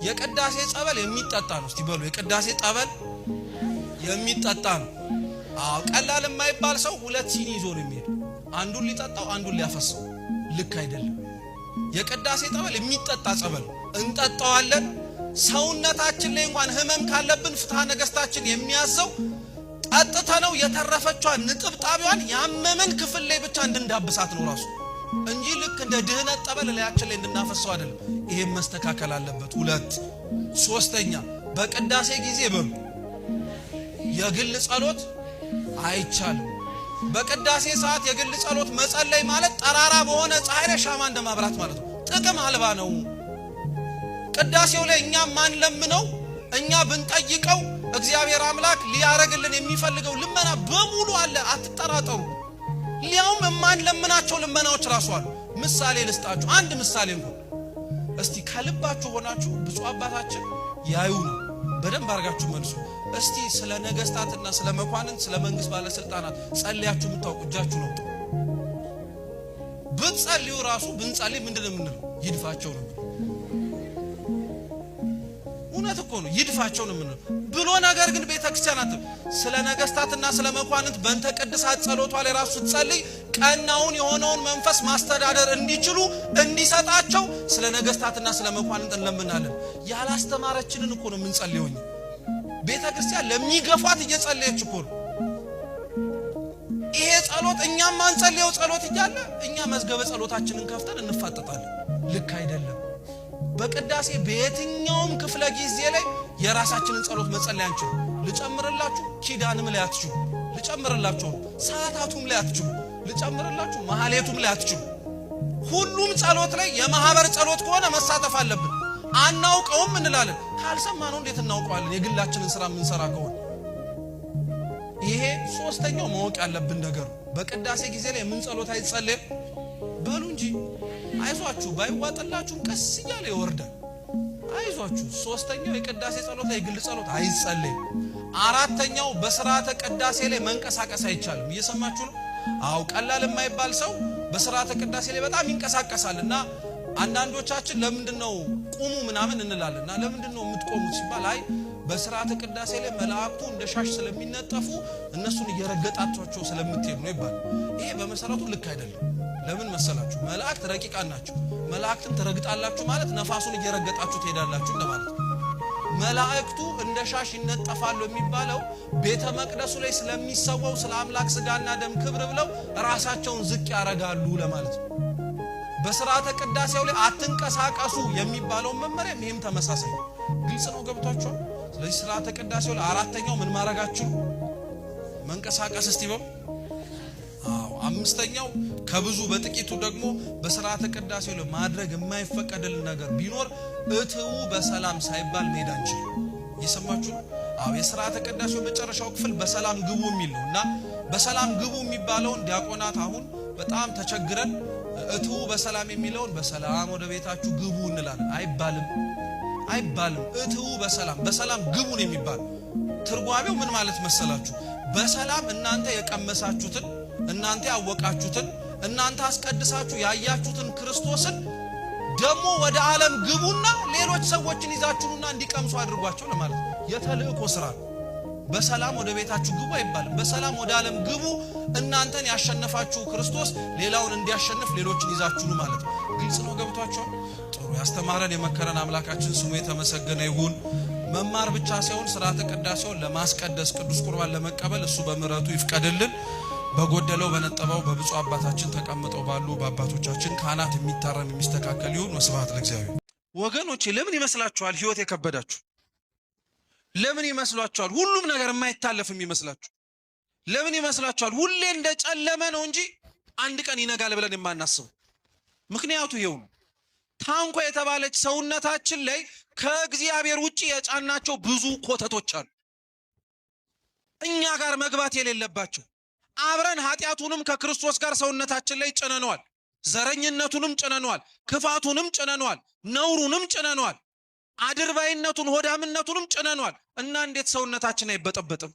የቅዳሴ ጸበል የሚጠጣ ነው። እስቲ በሉ የቅዳሴ ጸበል የሚጠጣ ነው። ቀላል የማይባል ሰው ሁለት ሲኒ ይዞ ነው የሚሄድ። አንዱን ሊጠጣው አንዱን ሊያፈሰው ልክ አይደለም። የቅዳሴ ጸበል የሚጠጣ ጸበል እንጠጣዋለን። ሰውነታችን ላይ እንኳን ህመም ካለብን ፍትሐ ነገስታችን የሚያዘው ጠጥተነው የተረፈቿን ንጥብጣቢዋን ያመመን ክፍል ላይ ብቻ እንድንዳብሳት ነው ራሱ እንጂ ልክ እንደ ድህነት ጸበል ላያችን ላይ እንድናፈሰው አይደለም። ይሄም መስተካከል አለበት። ሁለት ሶስተኛ በቅዳሴ ጊዜ በሉ የግል ጸሎት አይቻልም። በቅዳሴ ሰዓት የግል ጸሎት መጸለይ ማለት ጠራራ በሆነ ፀሐይ ላይ ሻማ እንደማብራት ማለት ነው። ጥቅም አልባ ነው። ቅዳሴው ላይ እኛ ማን ለምነው እኛ ብንጠይቀው እግዚአብሔር አምላክ ሊያረግልን የሚፈልገው ልመና በሙሉ አለ፣ አትጠራጠሩ። ሊያውም ማን ለምናቸው ልመናዎች ራሱ አሉ። ምሳሌ ልስጣችሁ፣ አንድ ምሳሌ እንኳን እስቲ ከልባችሁ ሆናችሁ ብፁዕ አባታችን ያዩ ነው በደንብ አርጋችሁ መልሱ። እስቲ ስለ ነገስታትና ስለ መኳንንት ስለ መንግስት ባለስልጣናት ጸልያችሁ የምታውቁ እጃችሁ ነው። ብትጸልዩ ራሱ ብንጸልይ ምንድነው የምንለው? ይድፋቸው ነው። እውነት እኮ ነው፣ ይድፋቸው ነው የምንለው ብሎ ነገር ግን ቤተክርስቲያናት ስለ ነገስታትና ስለ መኳንንት በእንተ ቅድሳት ጸሎቷ ላይ ራሱ ስትጸልይ ቀናውን የሆነውን መንፈስ ማስተዳደር እንዲችሉ እንዲሰጣቸው ስለ ነገስታትና ስለ መኳንንት እንለምናለን። ያላስተማረችንን እኮ ነው የምንጸልየው። ቤተክርስቲያን ለሚገፋት እየጸለየች እኮ ነው። ይሄ ጸሎት እኛም ማንጸልየው ጸሎት እያለ እኛ መዝገበ ጸሎታችንን ከፍተን እንፋጠጣለን። ልክ አይደለም። በቅዳሴ በየትኛውም ክፍለ ጊዜ ላይ የራሳችንን ጸሎት መጸለይ አንችልም። ልጨምርላችሁ ኪዳንም ላይ አትችሉ፣ ልጨምርላችሁ ሰዓታቱም ላይ አትችሉ፣ ልጨምርላችሁ ማህሌቱም ላይ አትችሉ። ሁሉም ጸሎት ላይ የማህበር ጸሎት ከሆነ መሳተፍ አለብን። አናውቀውም እንላለን። ካልሰማነው እንዴት እናውቀዋለን? የግላችንን ስራ የምንሰራ ከሆነ ይሄ ሶስተኛው ማወቅ ያለብን ነገር ነው። በቅዳሴ ጊዜ ላይ ምን ጸሎት አይጸለይም በሉ እንጂ አይዟችሁ፣ ባይዋጥላችሁም ቀስ እያለ ይወርዳል። አይዟችሁ። ሶስተኛው የቅዳሴ ጸሎት ላይ የግል ጸሎት አይጸለይም። አራተኛው በስርዓተ ቅዳሴ ላይ መንቀሳቀስ አይቻልም። እየሰማችሁ ነው? አው ቀላል የማይባል ሰው በስርዓተ ቅዳሴ ላይ በጣም ይንቀሳቀሳልና አንዳንዶቻችን ለምንድነው ቁሙ ምናምን እንላለንና ለምንድነው የምትቆሙት ሲባል አይ በስርዓተ ቅዳሴ ላይ መላእክቱ እንደ ሻሽ ስለሚነጠፉ እነሱን እየረገጣቸው ስለምትሄዱ ነው ይባላል። ይሄ በመሰረቱ ልክ አይደለም። ለምን መሰላችሁ? መላእክት ረቂቃን ናቸው። መላእክትን ትረግጣላችሁ ማለት ነፋሱን እየረገጣችሁ ትሄዳላችሁ እንደማለት ነው። መላእክቱ እንደ ሻሽ ይነጠፋሉ የሚባለው ቤተ መቅደሱ ላይ ስለሚሰዋው ስለ አምላክ ስጋና ደም ክብር ብለው ራሳቸውን ዝቅ ያረጋሉ ለማለት ነው። በስርዓተ ቅዳሴው ላይ አትንቀሳቀሱ የሚባለው መመሪያ ይሄም ተመሳሳይ ነው። ግልጽ ነው፣ ገብቷችኋል? ስለዚህ ስርዓተ ቅዳሴው ላይ አራተኛው ምን ማረጋችሁ? መንቀሳቀስ። እስቲ በሉ አምስተኛው ከብዙ በጥቂቱ ደግሞ በስርዓተ ቅዳሴው ላይ ማድረግ የማይፈቀድልን ነገር ቢኖር እትው በሰላም ሳይባል መሄድ አንችልም። እየሰማችሁ ነው? የስርዓተ ቅዳሴው መጨረሻው ክፍል በሰላም ግቡ የሚል ነውና በሰላም ግቡ የሚባለውን ዲያቆናት አሁን በጣም ተቸግረን እትው በሰላም የሚለውን በሰላም ወደ ቤታችሁ ግቡ እንላለን። አይባልም። እትው በሰላም ግቡ ነው የሚባል። ትርጓሜው ምን ማለት መሰላችሁ? በሰላም እናንተ የቀመሳችሁትን እናንተ ያወቃችሁትን እናንተ አስቀድሳችሁ ያያችሁትን ክርስቶስን ደግሞ ወደ ዓለም ግቡና ሌሎች ሰዎችን ይዛችሁና እንዲቀምሱ አድርጓቸው ለማለት ነው። የተልእኮ ስራ ነው። በሰላም ወደ ቤታችሁ ግቡ አይባልም። በሰላም ወደ ዓለም ግቡ፣ እናንተን ያሸነፋችሁ ክርስቶስ ሌላውን እንዲያሸንፍ ሌሎችን ይዛችሁ ነው ማለት ነው። ግልጽ ነው፣ ገብቷችኋል? ጥሩ። ያስተማረን የመከረን አምላካችን ስሙ የተመሰገነ ይሁን። መማር ብቻ ሳይሆን ስርዓተ ቅዳሴውን ለማስቀደስ ቅዱስ ቁርባን ለመቀበል እሱ በምሕረቱ ይፍቀድልን። በጎደለው በነጠበው በብፁዕ አባታችን ተቀምጠው ባሉ በአባቶቻችን ካህናት የሚታረም የሚስተካከል ይሁን። ወስብሐት ለእግዚአብሔር። ወገኖቼ ለምን ይመስላችኋል ህይወት የከበዳችሁ? ለምን ይመስላችኋል ሁሉም ነገር የማይታለፍ የሚመስላችሁ? ለምን ይመስላችኋል ሁሌ እንደጨለመ ነው እንጂ አንድ ቀን ይነጋል ብለን የማናስበው? ምክንያቱ ይሄው ነው። ታንኳ የተባለች ሰውነታችን ላይ ከእግዚአብሔር ውጪ የጫናቸው ብዙ ኮተቶች አሉ፣ እኛ ጋር መግባት የሌለባቸው። አብረን ኃጢያቱንም ከክርስቶስ ጋር ሰውነታችን ላይ ጭነነዋል። ዘረኝነቱንም ጭነነዋል፣ ክፋቱንም ጭነነዋል፣ ነውሩንም ጭነነዋል፣ አድርባይነቱን ሆዳምነቱንም ጭነነዋል። እና እንዴት ሰውነታችን አይበጠበጥም?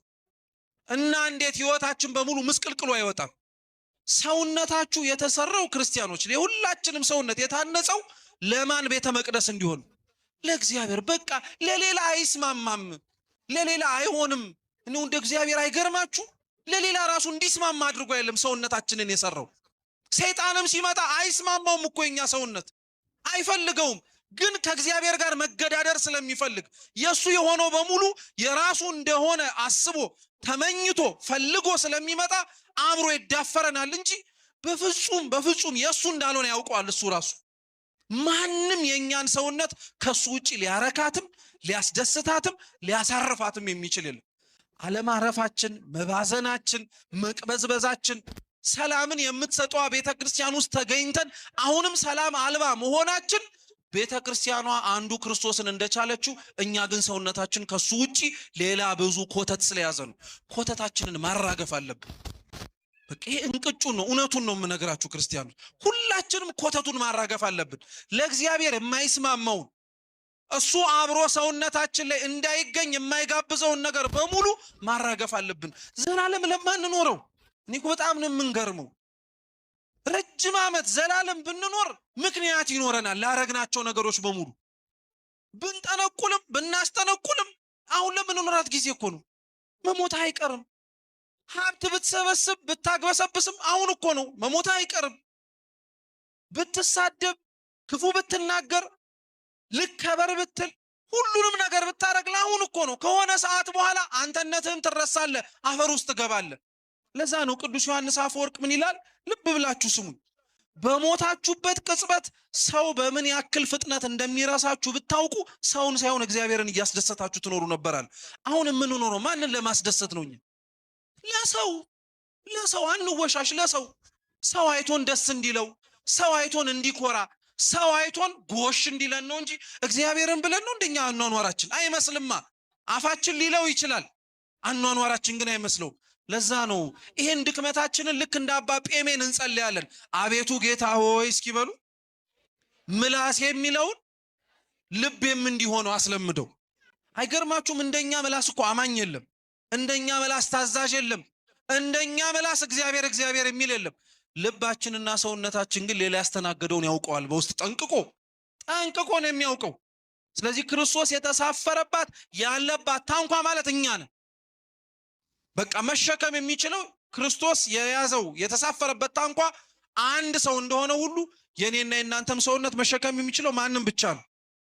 እና እንዴት ህይወታችን በሙሉ ምስቅልቅሉ አይወጣም? ሰውነታችሁ የተሰራው ክርስቲያኖች ለሁላችንም ሰውነት የታነጸው ለማን ቤተ መቅደስ እንዲሆን? ለእግዚአብሔር በቃ ለሌላ አይስማማም፣ ለሌላ አይሆንም። ነው እንደ እግዚአብሔር አይገርማችሁ? ለሌላ ራሱ እንዲስማማ አድርጎ አይደለም ሰውነታችንን የሰራው። ሰይጣንም ሲመጣ አይስማማውም እኮ የኛ ሰውነት አይፈልገውም። ግን ከእግዚአብሔር ጋር መገዳደር ስለሚፈልግ የሱ የሆነው በሙሉ የራሱ እንደሆነ አስቦ ተመኝቶ ፈልጎ ስለሚመጣ አብሮ ይዳፈረናል እንጂ በፍጹም የሱ እንዳልሆነ ያውቀዋል እሱ ራሱ። ማንም የኛን ሰውነት ከሱ ውጪ ሊያረካትም ሊያስደስታትም ሊያሳርፋትም የሚችል የለም። አለማረፋችን፣ መባዘናችን፣ መቅበዝበዛችን ሰላምን የምትሰጠዋ ቤተክርስቲያን ውስጥ ተገኝተን አሁንም ሰላም አልባ መሆናችን ቤተክርስቲያኗ አንዱ ክርስቶስን እንደቻለችው እኛ ግን ሰውነታችን ከሱ ውጪ ሌላ ብዙ ኮተት ስለያዘ ነው። ኮተታችንን ማራገፍ አለብን። በቃ ይሄ እንቅጩን ነው፣ እውነቱን ነው የምነግራችሁ ክርስቲያኖች። ሁላችንም ኮተቱን ማራገፍ አለብን። ለእግዚአብሔር የማይስማማውን እሱ አብሮ ሰውነታችን ላይ እንዳይገኝ የማይጋብዘውን ነገር በሙሉ ማራገፍ አለብን። ዘላለም ለማንኖረው እኔ እኮ በጣም ነው የምንገርመው። ረጅም ዓመት ዘላለም ብንኖር ምክንያት ይኖረናል ላረግናቸው ነገሮች በሙሉ። ብንጠነቁልም ብናስተነቁልም አሁን ለምንኖራት ጊዜ እኮ ነው፣ መሞት አይቀርም። ሀብት ብትሰበስብ ብታግበሰብስም አሁን እኮ ነው፣ መሞት አይቀርም። ብትሳደብ ክፉ ብትናገር ልከበር ብትል ሁሉንም ነገር ብታረግ አሁን እኮ ነው። ከሆነ ሰዓት በኋላ አንተነትህን ትረሳለህ፣ አፈር ውስጥ ትገባለህ። ለዛ ነው ቅዱስ ዮሐንስ አፈወርቅ ምን ይላል? ልብ ብላችሁ ስሙኝ። በሞታችሁበት ቅጽበት ሰው በምን ያክል ፍጥነት እንደሚረሳችሁ ብታውቁ ሰውን ሳይሆን እግዚአብሔርን እያስደሰታችሁ ትኖሩ ነበራል። አሁን የምንኖረው ማንን ለማስደሰት ነው? ለሰው አንወሻሽ። ሰው አይቶን ደስ እንዲለው፣ ሰው አይቶን እንዲኮራ፣ ሰው አይቶን ጎሽ እንዲለን ነው እንጂ እግዚአብሔርን ብለን ነው እንደኛ አኗኗራችን አይመስልማ። አፋችን ሊለው ይችላል፣ አኗኗራችን ግን አይመስለውም። ለዛ ነው ይሄን ድክመታችንን ልክ እንደ አባ ጴሜን እንጸልያለን። አቤቱ ጌታ ሆይ እስኪበሉ ምላስ የሚለውን ልቤም እንዲሆነው አስለምደው። አይገርማችሁም? እንደኛ ምላስ እኮ አማኝ የለም፣ እንደኛ ምላስ ታዛዥ የለም፣ እንደኛ ምላስ እግዚአብሔር የሚል የለም። ልባችንና ሰውነታችን ግን ሌላ ያስተናገደውን ያውቀዋል። በውስጥ ጠንቅቆ ነው የሚያውቀው። ስለዚህ ክርስቶስ የተሳፈረባት ያለባት ታንኳ ማለት እኛ ነን። በቃ መሸከም የሚችለው ክርስቶስ የያዘው የተሳፈረበት ታንኳ አንድ ሰው እንደሆነ ሁሉ የኔና የናንተም ሰውነት መሸከም የሚችለው ማንም ብቻ ነው?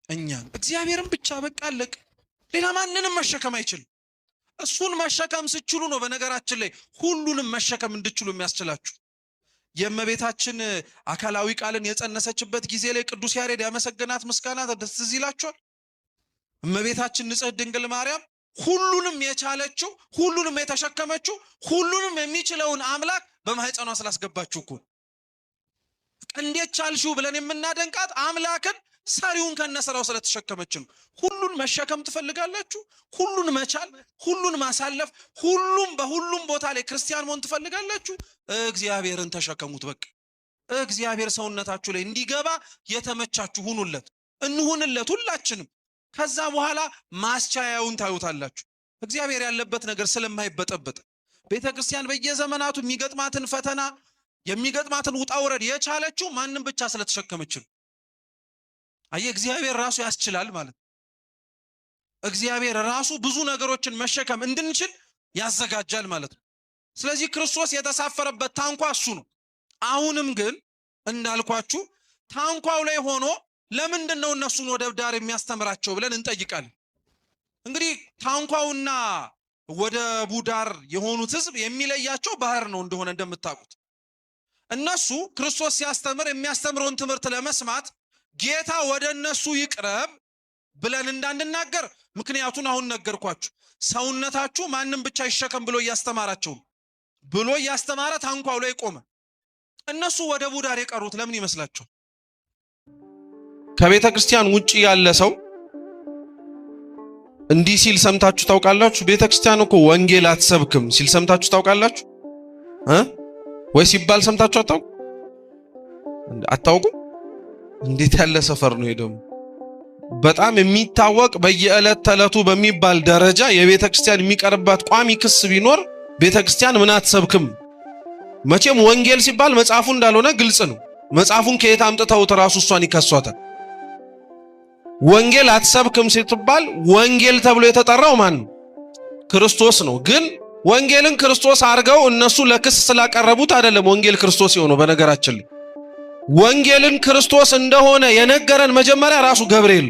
እኛን። እግዚአብሔርን ብቻ በቃ አለቅ። ሌላ ማንንም መሸከም አይችልም። እሱን መሸከም ስችሉ ነው በነገራችን ላይ ሁሉንም መሸከም እንድችሉ የሚያስችላችሁ። የእመቤታችን አካላዊ ቃልን የጸነሰችበት ጊዜ ላይ ቅዱስ ያሬድ ያመሰገናት ምስጋና ደስ ይላችኋል። እመቤታችን ንጽሕት ድንግል ማርያም ሁሉንም የቻለችው ሁሉንም የተሸከመችው ሁሉንም የሚችለውን አምላክ በማህፀኗ ስላስገባችሁ እኮ። እንዴት ቻልሽው ብለን የምናደንቃት አምላክን ሰሪውን ከነሰራው ስለተሸከመች ነው። ሁሉን መሸከም ትፈልጋላችሁ? ሁሉን መቻል፣ ሁሉን ማሳለፍ፣ ሁሉም በሁሉም ቦታ ላይ ክርስቲያን መሆን ትፈልጋላችሁ? እግዚአብሔርን ተሸከሙት። በቃ እግዚአብሔር ሰውነታችሁ ላይ እንዲገባ የተመቻችሁ ሁኑለት፣ እንሁንለት ሁላችንም። ከዛ በኋላ ማስቻያውን ታዩታላችሁ። እግዚአብሔር ያለበት ነገር ስለማይበጠበጥ ቤተክርስቲያን በየዘመናቱ የሚገጥማትን ፈተና የሚገጥማትን ውጣ ውረድ የቻለችው ማንም ብቻ ስለተሸከመች ነው። አየ እግዚአብሔር ራሱ ያስችላል ማለት ነው። እግዚአብሔር ራሱ ብዙ ነገሮችን መሸከም እንድንችል ያዘጋጃል ማለት ነው። ስለዚህ ክርስቶስ የተሳፈረበት ታንኳ እሱ ነው። አሁንም ግን እንዳልኳችሁ ታንኳው ላይ ሆኖ ለምንድነው እነሱን ወደ ዳር የሚያስተምራቸው ብለን እንጠይቃለን። እንግዲህ ታንኳውና ወደቡ ዳር የሆኑት ህዝብ የሚለያቸው ባህር ነው እንደሆነ እንደምታውቁት። እነሱ ክርስቶስ ሲያስተምር የሚያስተምረውን ትምህርት ለመስማት ጌታ ወደ እነሱ ይቅረብ ብለን እንዳንናገር ምክንያቱን አሁን ነገርኳችሁ። ሰውነታችሁ ማንም ብቻ ይሸከም ብሎ እያስተማረ ታንኳው ላይ ቆመ። እነሱ ወደቡ ዳር የቀሩት ለምን ይመስላችኋል? ከቤተ ክርስቲያን ውጪ ያለ ሰው እንዲህ ሲል ሰምታችሁ ታውቃላችሁ? ቤተ ክርስቲያን እኮ ወንጌል አትሰብክም ሲል ሰምታችሁ ታውቃላችሁ? ወይ ሲባል ሰምታችሁ አታውቁ? እንዴት ያለ ሰፈር ነው ሄደው? በጣም የሚታወቅ በየዕለት ተለቱ በሚባል ደረጃ የቤተ ክርስቲያን የሚቀርባት ቋሚ ክስ ቢኖር ቤተ ክርስቲያን ምን አትሰብክም። መቼም ወንጌል ሲባል መጽሐፉ እንዳልሆነ ግልጽ ነው። መጽሐፉን ከየት አምጥተውት ራሱ እሷን ይከሷታል። ወንጌል አትሰብክም ሲባል ወንጌል ተብሎ የተጠራው ማን ነው? ክርስቶስ ነው። ግን ወንጌልን ክርስቶስ አድርገው እነሱ ለክስ ስላቀረቡት አይደለም ወንጌል ክርስቶስ የሆነው። በነገራችን ላይ ወንጌልን ክርስቶስ እንደሆነ የነገረን መጀመሪያ ራሱ ገብርኤል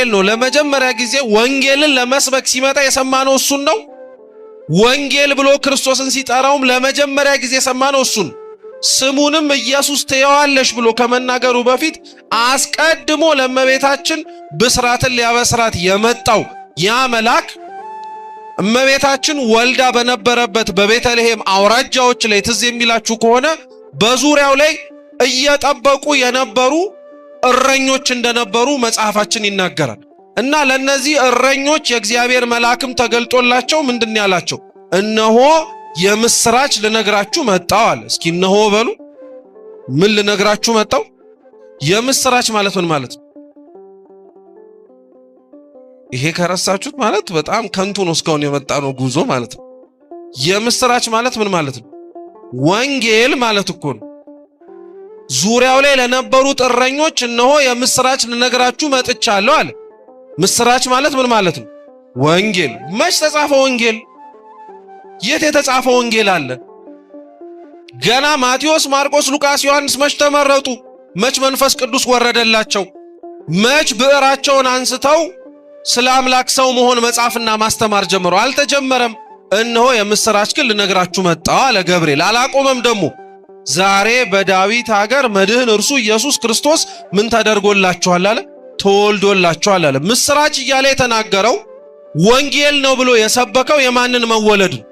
ነው። ለመጀመሪያ ጊዜ ወንጌልን ለመስበክ ሲመጣ የሰማነው እሱን ነው። ወንጌል ብሎ ክርስቶስን ሲጠራውም ለመጀመሪያ ጊዜ የሰማነው እሱን። ስሙንም ኢየሱስ ትየዋለሽ ብሎ ከመናገሩ በፊት አስቀድሞ ለእመቤታችን ብስራትን ሊያበስራት የመጣው ያ መልአክ እመቤታችን ወልዳ በነበረበት በቤተልሔም አውራጃዎች ላይ ትዝ የሚላችሁ ከሆነ በዙሪያው ላይ እየጠበቁ የነበሩ እረኞች እንደነበሩ መጽሐፋችን ይናገራል። እና ለነዚህ እረኞች የእግዚአብሔር መልአክም ተገልጦላቸው ምንድን ያላቸው? እነሆ የምስራች ልነግራችሁ መጣው አለ። እስኪ እነሆ በሉ። ምን ልነግራችሁ መጣው? የምስራች ማለት ምን ማለት ነው? ይሄ ከረሳችሁት ማለት በጣም ከንቱ ነው። እስካሁን የመጣ ነው ጉዞ ማለት ነው። የምስራች ማለት ምን ማለት ነው? ወንጌል ማለት እኮ ነው። ዙሪያው ላይ ለነበሩት እረኞች እነሆ የምስራች ልነግራችሁ መጥቻለሁ አለ። ምስራች ማለት ምን ማለት ነው? ወንጌል። መች ተጻፈ ወንጌል? የት የተጻፈ ወንጌል አለ? ገና ማቴዎስ፣ ማርቆስ፣ ሉቃስ፣ ዮሐንስ መች ተመረጡ? መች መንፈስ ቅዱስ ወረደላቸው? መች ብዕራቸውን አንስተው ስለ አምላክ ሰው መሆን መጻፍና ማስተማር ጀመሩ? አልተጀመረም። እነሆ የምስራች ግን ልነግራችሁ መጣሁ አለ ገብርኤል። አላቆመም ደግሞ። ዛሬ በዳዊት ሀገር መድህን እርሱ ኢየሱስ ክርስቶስ ምን ተደርጎላችኋል አለ? ተወልዶላችኋል አለ። ምስራች እያለ የተናገረው ወንጌል ነው ብሎ የሰበከው የማንን መወለድ ነው?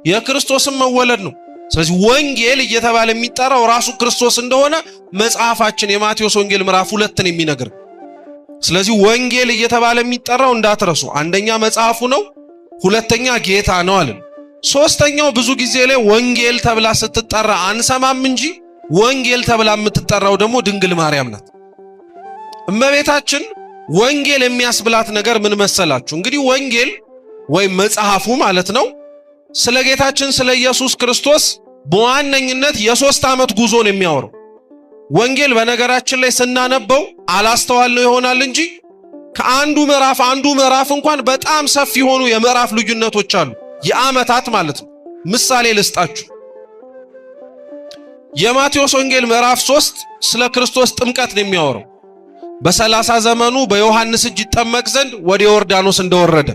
የክርስቶስን መወለድ ነው። ስለዚህ ወንጌል እየተባለ የሚጠራው ራሱ ክርስቶስ እንደሆነ መጽሐፋችን የማቴዎስ ወንጌል ምዕራፍ 2 የሚነግር። ስለዚህ ወንጌል እየተባለ የሚጠራው እንዳትረሱ፣ አንደኛ መጽሐፉ ነው፣ ሁለተኛ ጌታ ነው አለ። ሶስተኛው ብዙ ጊዜ ላይ ወንጌል ተብላ ስትጠራ አንሰማም እንጂ ወንጌል ተብላ የምትጠራው ደግሞ ድንግል ማርያም ናት። እመቤታችን ወንጌል የሚያስብላት ነገር ምን መሰላችሁ? እንግዲህ ወንጌል ወይም መጽሐፉ ማለት ነው ስለ ጌታችን ስለ ኢየሱስ ክርስቶስ በዋነኝነት የ3 ዓመት ጉዞ ነው የሚያወራው። ወንጌል በነገራችን ላይ ስናነበው አላስተዋልነው ይሆናል እንጂ ከአንዱ ምዕራፍ እንኳን በጣም ሰፊ የሆኑ የምዕራፍ ልዩነቶች አሉ፣ የዓመታት ማለት ነው። ምሳሌ ልስጣችሁ። የማቴዎስ ወንጌል ምዕራፍ 3 ስለ ክርስቶስ ጥምቀት ነው የሚያወራው። በ30 ዘመኑ በዮሐንስ እጅ ይጠመቅ ዘንድ ወደ ዮርዳኖስ እንደወረደ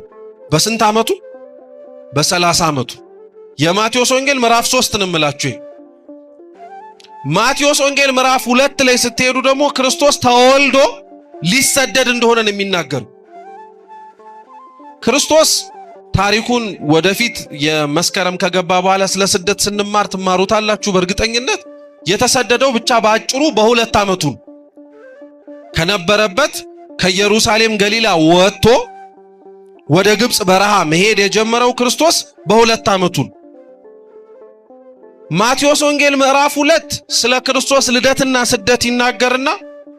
በስንት ዓመቱ? በ30 ዓመቱ። የማቴዎስ ወንጌል ምዕራፍ 3 ነው የምላችሁ። ማቴዎስ ወንጌል ምዕራፍ 2 ላይ ስትሄዱ ደግሞ ክርስቶስ ተወልዶ ሊሰደድ እንደሆነ ነው የሚናገሩ። ክርስቶስ ታሪኩን ወደፊት የመስከረም ከገባ በኋላ ስለ ስደት ስንማር ትማሩታላችሁ በእርግጠኝነት። የተሰደደው ብቻ በአጭሩ በ2 ዓመቱ ከነበረበት ከኢየሩሳሌም ገሊላ ወጥቶ ወደ ግብጽ በረሃ መሄድ የጀመረው ክርስቶስ በ2 ዓመቱ። ማቴዎስ ወንጌል ምዕራፍ 2 ስለ ክርስቶስ ልደትና ስደት ይናገርና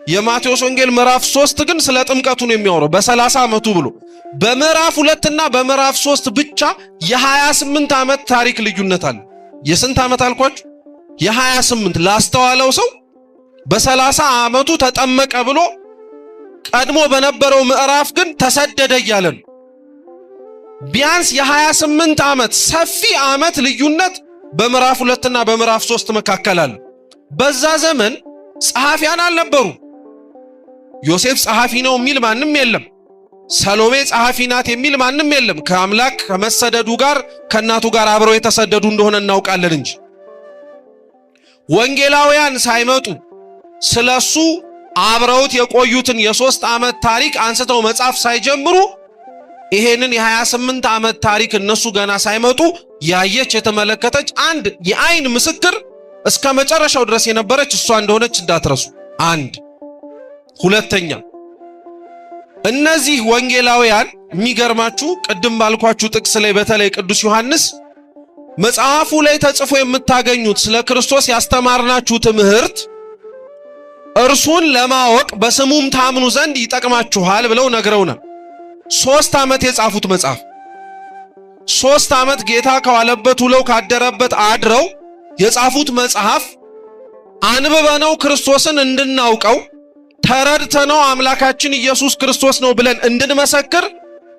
የማቴዎስ ወንጌል ምዕራፍ 3 ግን ስለ ጥምቀቱ ነው የሚያወራው በ30 ዓመቱ ብሎ። በምዕራፍ 2 እና በምዕራፍ 3 ብቻ የ28 ዓመት ታሪክ ልዩነት አለ። የስንት ዓመት አልኳችሁ? የ28። ላስተዋለው ሰው በ30 ዓመቱ ተጠመቀ ብሎ ቀድሞ በነበረው ምዕራፍ ግን ተሰደደ እያለ ነው። ቢያንስ የ28 ዓመት ሰፊ ዓመት ልዩነት በምዕራፍ 2 እና በምዕራፍ 3 መካከል አለ። በዛ ዘመን ጸሐፊያን አልነበሩ። ዮሴፍ ጸሐፊ ነው የሚል ማንም የለም። ሰሎሜ ጸሐፊ ናት የሚል ማንም የለም። ከአምላክ ከመሰደዱ ጋር ከእናቱ ጋር አብረው የተሰደዱ እንደሆነ እናውቃለን እንጂ ወንጌላውያን ሳይመጡ ስለሱ አብረውት የቆዩትን የ3 ዓመት ታሪክ አንስተው መጻፍ ሳይጀምሩ ይሄንን የ28 ዓመት ታሪክ እነሱ ገና ሳይመጡ ያየች የተመለከተች አንድ የአይን ምስክር እስከ መጨረሻው ድረስ የነበረች እሷ እንደሆነች እንዳትረሱ። አንድ ሁለተኛ፣ እነዚህ ወንጌላውያን የሚገርማችሁ ቅድም ባልኳችሁ ጥቅስ ላይ በተለይ ቅዱስ ዮሐንስ መጽሐፉ ላይ ተጽፎ የምታገኙት ስለ ክርስቶስ ያስተማርናችሁ ትምህርት እርሱን ለማወቅ በስሙም ታምኑ ዘንድ ይጠቅማችኋል ብለው ነግረውናል። 3 ዓመት የጻፉት መጽሐፍ 3 ዓመት ጌታ ከዋለበት ውለው ካደረበት አድረው የጻፉት መጽሐፍ አንብበነው ክርስቶስን እንድናውቀው ተረድተነው አምላካችን ኢየሱስ ክርስቶስ ነው ብለን እንድንመሰክር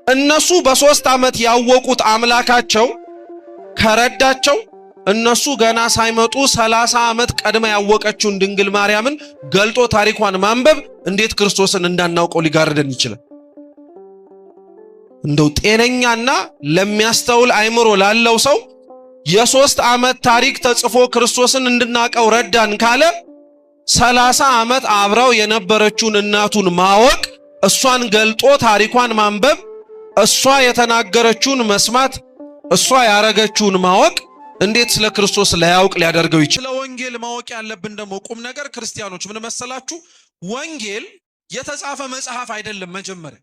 እነሱ በ3 ዓመት ያወቁት አምላካቸው ከረዳቸው እነሱ ገና ሳይመጡ 30 ዓመት ቀድማ ያወቀችውን ድንግል ማርያምን ገልጦ ታሪኳን ማንበብ እንዴት ክርስቶስን እንዳናውቀው ሊጋርደን ይችላል? እንደው ጤነኛና ለሚያስተውል አይምሮ ላለው ሰው የ3 ዓመት ታሪክ ተጽፎ ክርስቶስን እንድናቀው ረዳን ካለ 30 ዓመት አብራው የነበረችውን እናቱን ማወቅ፣ እሷን ገልጦ ታሪኳን ማንበብ፣ እሷ የተናገረችውን መስማት፣ እሷ ያረገችውን ማወቅ እንዴት ስለ ክርስቶስ ላያውቅ ሊያደርገው ይችላል? ስለ ወንጌል ማወቅ ያለብን ደግሞ ቁም ነገር ክርስቲያኖች ምን መሰላችሁ? ወንጌል የተጻፈ መጽሐፍ አይደለም። መጀመሪያ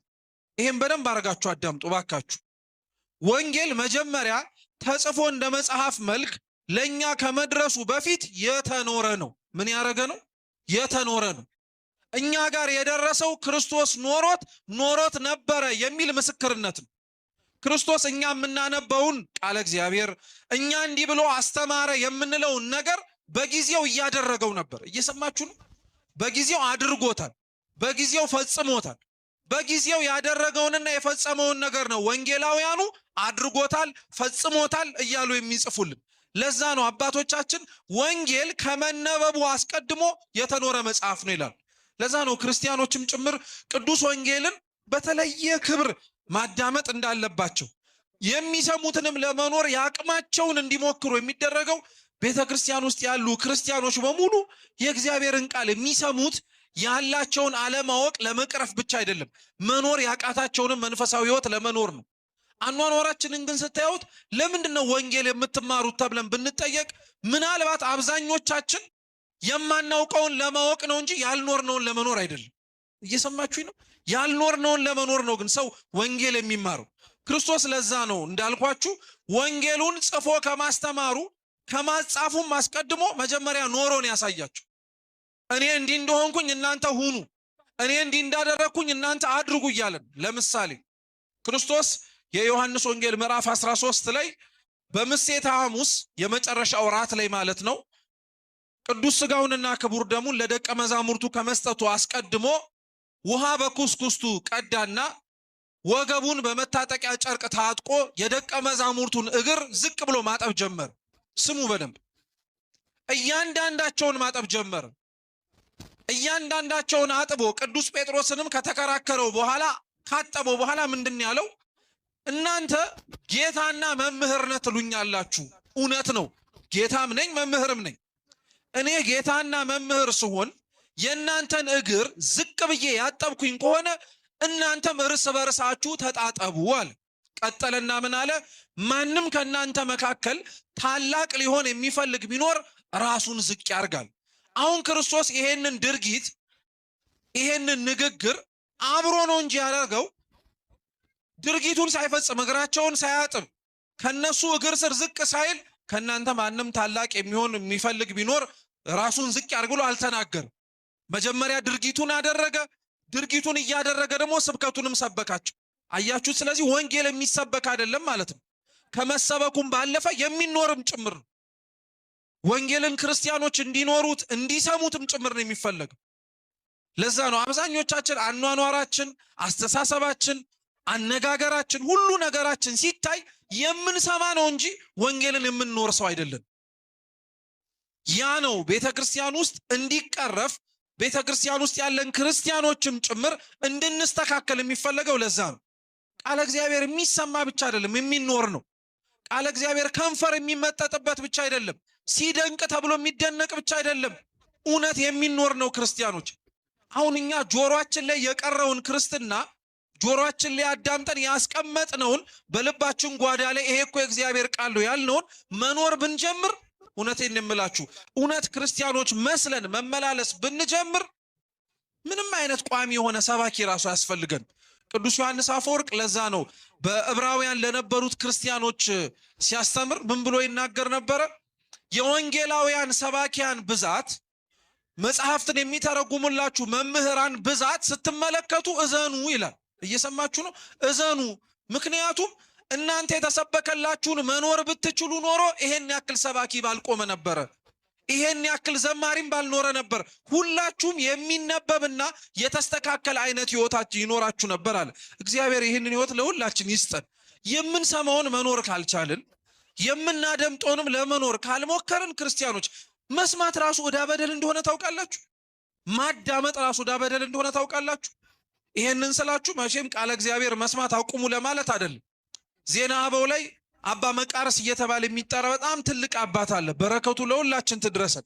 ይሄን በደንብ አድርጋችሁ አዳምጡ ባካችሁ። ወንጌል መጀመሪያ ተጽፎ እንደ መጽሐፍ መልክ ለኛ ከመድረሱ በፊት የተኖረ ነው። ምን ያረገ ነው? የተኖረ ነው። እኛ ጋር የደረሰው ክርስቶስ ኖሮት ነበረ የሚል ምስክርነት ነው። ክርስቶስ እኛ የምናነበውን ቃለ እግዚአብሔር እኛ እንዲህ ብሎ አስተማረ የምንለውን ነገር በጊዜው እያደረገው ነበር። እየሰማችሁ ነው? በጊዜው አድርጎታል፣ በጊዜው ፈጽሞታል። በጊዜው ያደረገውንና የፈጸመውን ነገር ነው ወንጌላውያኑ አድርጎታል፣ ፈጽሞታል እያሉ የሚጽፉልን። ለዛ ነው አባቶቻችን ወንጌል ከመነበቡ አስቀድሞ የተኖረ መጽሐፍ ነው ይላል። ለዛ ነው ክርስቲያኖችም ጭምር ቅዱስ ወንጌልን በተለየ ክብር ማዳመጥ እንዳለባቸው የሚሰሙትንም ለመኖር ያቅማቸውን እንዲሞክሩ የሚደረገው ቤተክርስቲያን ውስጥ ያሉ ክርስቲያኖች በሙሉ የእግዚአብሔርን ቃል የሚሰሙት ያላቸውን አለማወቅ ለመቅረፍ ብቻ አይደለም፣ መኖር ያቃታቸውንም መንፈሳዊ ሕይወት ለመኖር ነው። አኗኗራችንን ግን ስታዩት ለምንድነው ወንጌል የምትማሩት ተብለን ብንጠየቅ ምናልባት አብዛኞቻችን የማናውቀውን ለማወቅ ነው እንጂ ያልኖርነውን ለመኖር አይደለም። እየሰማችሁኝ ነው? ያልኖርነውን ለመኖር ነው ግን ሰው ወንጌል የሚማረው። ክርስቶስ ለዛ ነው እንዳልኳችሁ ወንጌሉን ጽፎ ከማስተማሩ ከማጻፉም አስቀድሞ መጀመሪያ ኖሮን ያሳያችሁ። እኔ እንዲህ እንደሆንኩኝ እናንተ ሁኑ፣ እኔ እንዲህ እንዳደረግኩኝ እናንተ አድርጉ እያለን። ለምሳሌ ክርስቶስ የዮሐንስ ወንጌል ምዕራፍ 13 ላይ በምሴተ ሐሙስ የመጨረሻው ራት ላይ ማለት ነው ቅዱስ ሥጋውንና ክቡር ደሙን ለደቀ መዛሙርቱ ከመስጠቱ አስቀድሞ ውሃ በኩስኩስቱ ቀዳና ወገቡን በመታጠቂያ ጨርቅ ታጥቆ የደቀ መዛሙርቱን እግር ዝቅ ብሎ ማጠብ ጀመረ። ስሙ በደንብ እያንዳንዳቸውን ማጠብ ጀመረ። እያንዳንዳቸውን አጥቦ ቅዱስ ጴጥሮስንም ከተከራከረው በኋላ ካጠበው በኋላ ምንድን ያለው? እናንተ ጌታና መምህር ነህ ትሉኛላችሁ። እውነት ነው፣ ጌታም ነኝ መምህርም ነኝ። እኔ ጌታና መምህር ስሆን የእናንተን እግር ዝቅ ብዬ ያጠብኩኝ ከሆነ እናንተም እርስ በርሳችሁ ተጣጠቡ አለ። ቀጠለና ምን አለ? ማንም ከእናንተ መካከል ታላቅ ሊሆን የሚፈልግ ቢኖር ራሱን ዝቅ ያርጋል። አሁን ክርስቶስ ይሄንን ድርጊት ይሄንን ንግግር አብሮ ነው እንጂ ያደረገው ድርጊቱን ሳይፈጽም እግራቸውን ሳያጥብ ከነሱ እግር ስር ዝቅ ሳይል ከእናንተ ማንም ታላቅ የሚሆን የሚፈልግ ቢኖር ራሱን ዝቅ ያርግ ብሎ አልተናገርም። መጀመሪያ ድርጊቱን አደረገ። ድርጊቱን እያደረገ ደግሞ ስብከቱንም ሰበካቸው። አያችሁ? ስለዚህ ወንጌል የሚሰበክ አይደለም ማለት ነው፣ ከመሰበኩም ባለፈ የሚኖርም ጭምር ነው። ወንጌልን ክርስቲያኖች እንዲኖሩት እንዲሰሙትም ጭምር ነው የሚፈለገው። ለዛ ነው አብዛኞቻችን አኗኗራችን፣ አስተሳሰባችን፣ አነጋገራችን፣ ሁሉ ነገራችን ሲታይ የምንሰማ ነው እንጂ ወንጌልን የምንኖር ሰው አይደለም። ያ ነው ቤተክርስቲያን ውስጥ እንዲቀረፍ ቤተክርስቲያን ውስጥ ያለን ክርስቲያኖችም ጭምር እንድንስተካከል የሚፈለገው። ለዛ ነው ቃለ እግዚአብሔር የሚሰማ ብቻ አይደለም የሚኖር ነው። ቃለ እግዚአብሔር ከንፈር የሚመጠጥበት ብቻ አይደለም፣ ሲደንቅ ተብሎ የሚደነቅ ብቻ አይደለም፣ እውነት የሚኖር ነው። ክርስቲያኖች አሁን እኛ ጆሮአችን ላይ የቀረውን ክርስትና ጆሮአችን ላይ አዳምጠን ያስቀመጥነውን በልባችን ጓዳ ላይ ይሄ እኮ የእግዚአብሔር ቃል ነው ያልነውን መኖር ብንጀምር፣ እውነቴን የምላችሁ እውነት ክርስቲያኖች መስለን መመላለስ ብንጀምር ምንም አይነት ቋሚ የሆነ ሰባኪ ራሱ ያስፈልገን። ቅዱስ ዮሐንስ አፈወርቅ ለዛ ነው በዕብራውያን ለነበሩት ክርስቲያኖች ሲያስተምር ምን ብሎ ይናገር ነበረ? የወንጌላውያን ሰባኪያን ብዛት፣ መጽሐፍትን የሚተረጉሙላችሁ መምህራን ብዛት ስትመለከቱ እዘኑ ይላል። እየሰማችሁ ነው? እዘኑ። ምክንያቱም እናንተ የተሰበከላችሁን መኖር ብትችሉ ኖሮ ይሄን ያክል ሰባኪ ባልቆመ ነበረ። ይሄን ያክል ዘማሪም ባልኖረ ነበር። ሁላችሁም የሚነበብና የተስተካከለ አይነት ህይወታችሁ ይኖራችሁ ነበር አለ እግዚአብሔር። ይህንን ህይወት ለሁላችን ይስጠን። የምንሰማውን መኖር ካልቻልን፣ የምናደምጠውንም ለመኖር ካልሞከርን ክርስቲያኖች መስማት ራሱ ዕዳ በደል እንደሆነ ታውቃላችሁ። ማዳመጥ ራሱ ዕዳ በደል እንደሆነ ታውቃላችሁ። ይሄንን ስላችሁ መቼም ቃለ እግዚአብሔር መስማት አቁሙ ለማለት አይደለም። ዜና አበው ላይ አባ መቃርስ እየተባለ የሚጠራ በጣም ትልቅ አባት አለ። በረከቱ ለሁላችን ትድረሰን።